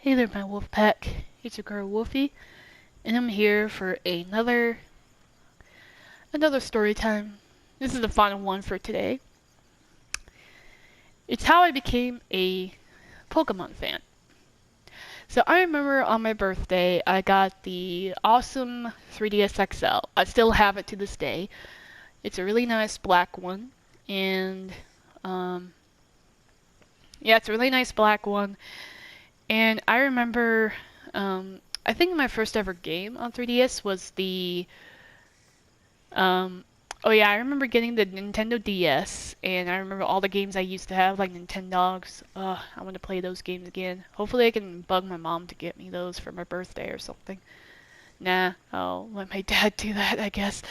Hey there, my wolf pack. It's your girl Wolfy, and I'm here for another story time. This is the final one for today. It's how I became a Pokemon fan. So I remember on my birthday, I got the awesome 3DS XL. I still have it to this day. It's a really nice black one, and um, yeah, it's a really nice black one. And I remember, I think my first ever game on 3DS was the Um, oh yeah, I remember getting the Nintendo DS, and I remember all the games I used to have, like Nintendogs. I want to play those games again. Hopefully I can bug my mom to get me those for my birthday or something. Nah, I'll let my dad do that, I guess.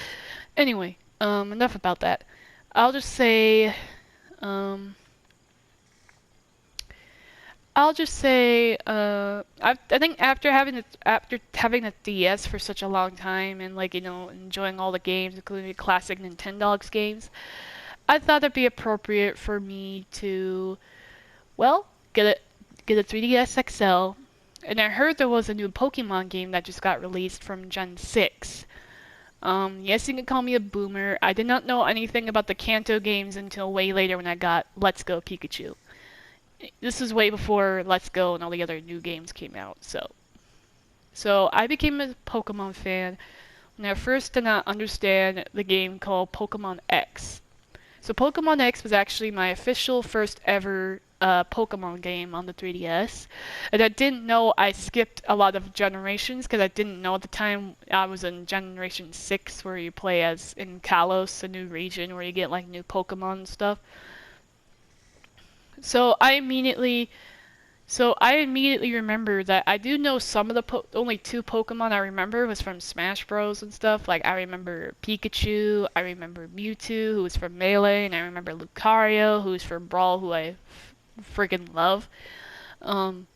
Anyway, enough about that. I'll just say, um, I'll just say, I think after having the DS for such a long time and like enjoying all the games, including the classic Nintendogs games, I thought it'd be appropriate for me to, well, get a 3DS XL. And I heard there was a new Pokemon game that just got released from Gen 6. Yes, you can call me a boomer. I did not know anything about the Kanto games until way later when I got Let's Go Pikachu. This was way before Let's Go and all the other new games came out, so I became a Pokemon fan when I first did not understand the game called Pokemon X. So Pokemon X was actually my official first ever Pokemon game on the 3DS. And I didn't know I skipped a lot of generations because I didn't know at the time I was in Generation 6 where you play as in Kalos, a new region where you get like new Pokemon and stuff. So I immediately so I immediately remember that I do know some of the only two Pokemon I remember was from Smash Bros. And stuff. Like I remember Pikachu, I remember Mewtwo, who was from Melee, and I remember Lucario, who's from Brawl, who I freaking love. Um,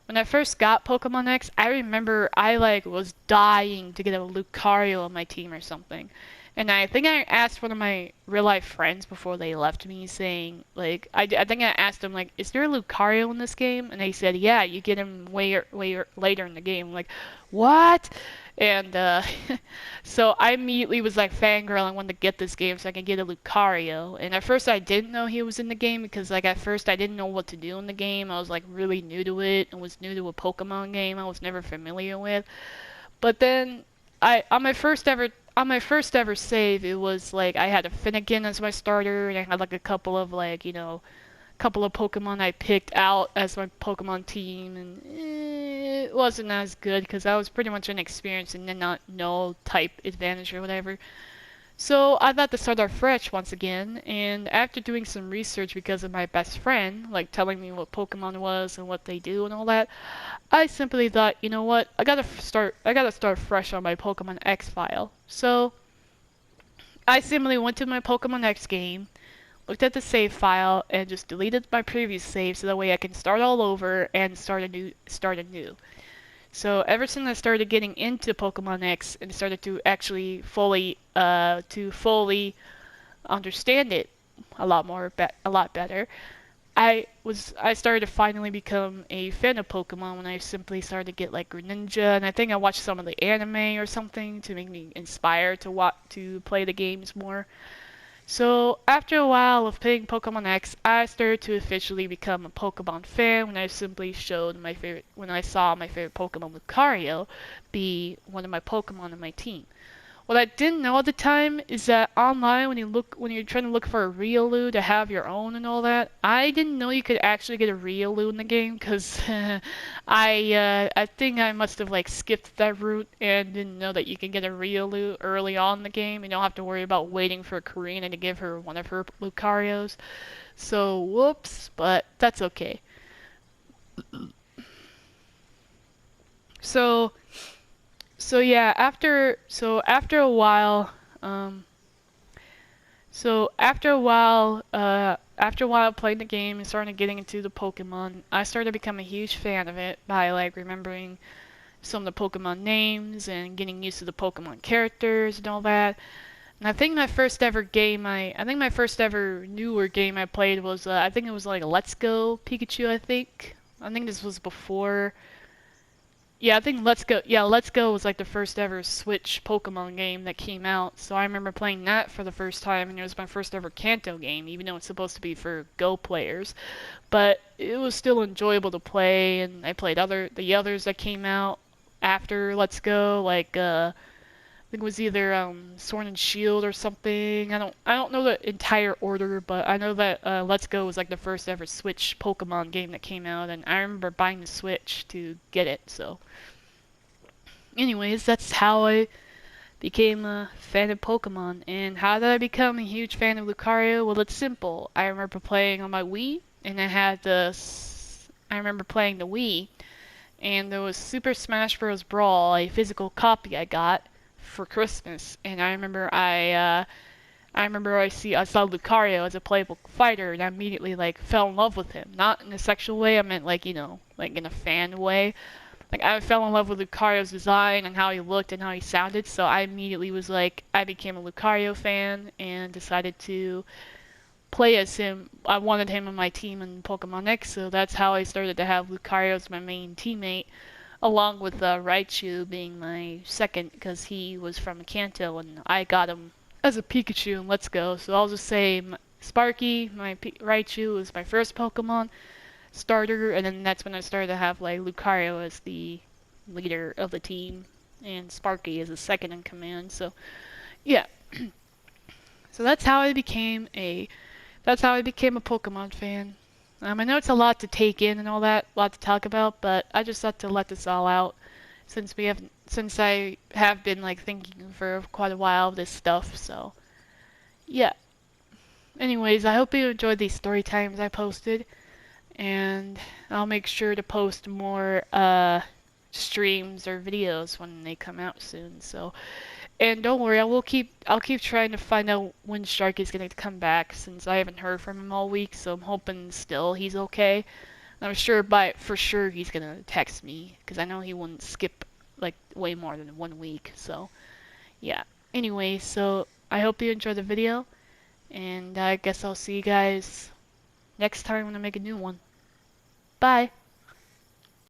when I first got Pokemon X, I remember I like was dying to get a Lucario on my team or something. And I think I asked one of my real life friends before they left me, saying like I think I asked them like, is there a Lucario in this game? And they said, yeah, you get him way later in the game. I'm like, what? And so I immediately was like fangirling, wanted to get this game so I could get a Lucario. And at first I didn't know he was in the game because like at first I didn't know what to do in the game. I was like really new to it and was new to a Pokemon game I was never familiar with. But then I on my first ever save, it was like I had a Finnegan as my starter, and I had like a couple of couple of Pokemon I picked out as my Pokemon team, and it wasn't as good because I was pretty much inexperienced and did not know type advantage or whatever. So I thought to start off fresh once again, and after doing some research because of my best friend, like telling me what Pokemon was and what they do and all that, I simply thought, you know what, I gotta start fresh on my Pokemon X file. So I simply went to my Pokemon X game, looked at the save file, and just deleted my previous save so that way I can start all over and start anew. So ever since I started getting into Pokemon X and started to actually fully understand it a lot better, I started to finally become a fan of Pokemon when I simply started to get like Greninja, and I think I watched some of the anime or something to make me inspired to play the games more. So after a while of playing Pokemon X, I started to officially become a Pokemon fan when I simply when I saw my favorite Pokemon Lucario be one of my Pokemon on my team. What I didn't know at the time is that online when you're trying to look for a Riolu to have your own and all that, I didn't know you could actually get a Riolu in the game because I think I must have like skipped that route and didn't know that you can get a Riolu early on in the game. You don't have to worry about waiting for Karina to give her one of her Lucarios. So whoops, but that's okay. So so yeah, after a while, after a while playing the game and starting getting into the Pokemon, I started to become a huge fan of it by like remembering some of the Pokemon names and getting used to the Pokemon characters and all that. And I think my first ever newer game I played was, I think it was like Let's Go Pikachu, I think. I think this was before Yeah, I think Let's Go. Yeah, Let's Go was like the first ever Switch Pokemon game that came out. So I remember playing that for the first time, and it was my first ever Kanto game, even though it's supposed to be for Go players. But it was still enjoyable to play, and I played the others that came out after Let's Go, like I think it was either Sword and Shield or something. I don't know the entire order, but I know that Let's Go was like the first ever Switch Pokemon game that came out, and I remember buying the Switch to get it. So, anyways, that's how I became a fan of Pokemon. And how did I become a huge fan of Lucario? Well, it's simple. I remember playing on my Wii, and I remember playing the Wii, and there was Super Smash Bros. Brawl, a physical copy I got for Christmas, and I saw Lucario as a playable fighter, and I immediately like fell in love with him. Not in a sexual way, I meant like like in a fan way. Like I fell in love with Lucario's design and how he looked and how he sounded, so I immediately was like, I became a Lucario fan and decided to play as him. I wanted him on my team in Pokemon X, so that's how I started to have Lucario as my main teammate, along with Raichu being my second because he was from Kanto and I got him as a Pikachu in Let's Go. So I'll just say Sparky, Raichu was my first Pokemon starter, and then that's when I started to have like Lucario as the leader of the team and Sparky as the second in command. So yeah, so that's how I became a Pokemon fan. I know it's a lot to take in and all that, a lot to talk about, but I just thought to let this all out since I have been like thinking for quite a while of this stuff. So yeah. Anyways, I hope you enjoyed these story times I posted, and I'll make sure to post more streams or videos when they come out soon. So and don't worry, I'll keep trying to find out when Shark is gonna come back since I haven't heard from him all week, so I'm hoping still he's okay. I'm sure for sure he's gonna text me because I know he wouldn't skip like way more than 1 week. So yeah. Anyway, so I hope you enjoyed the video, and I guess I'll see you guys next time when I make a new one. Bye.